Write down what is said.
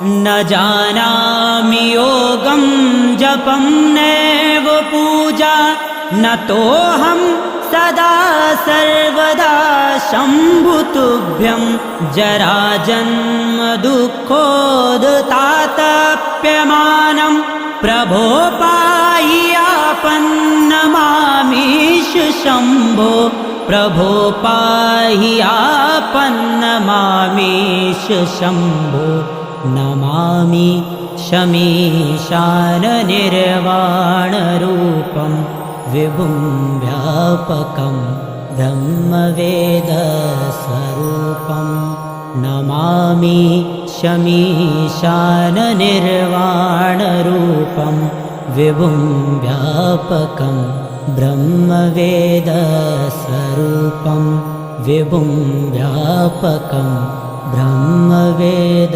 न जानामि योगं जपं नैव पूजा न तोऽहं सदा सर्वदा शम्भुतुभ्यं जराजन्म दुःखोदतातप्यमानं प्रभो पाहि आपन्नमामीश शम्भो प्रभो पाहि आपन्नमामीश शम्भो नमामि शमीशाननिर्वाणरूपं विभुं व्यापकं ब्रह्मवेदस्वरूपं नमामि शमीशाननिर्वाणरूपं विभुं व्यापकं ब्रह्मवेदस्वरूपं विभुं व्यापकं ब्रह्मवेद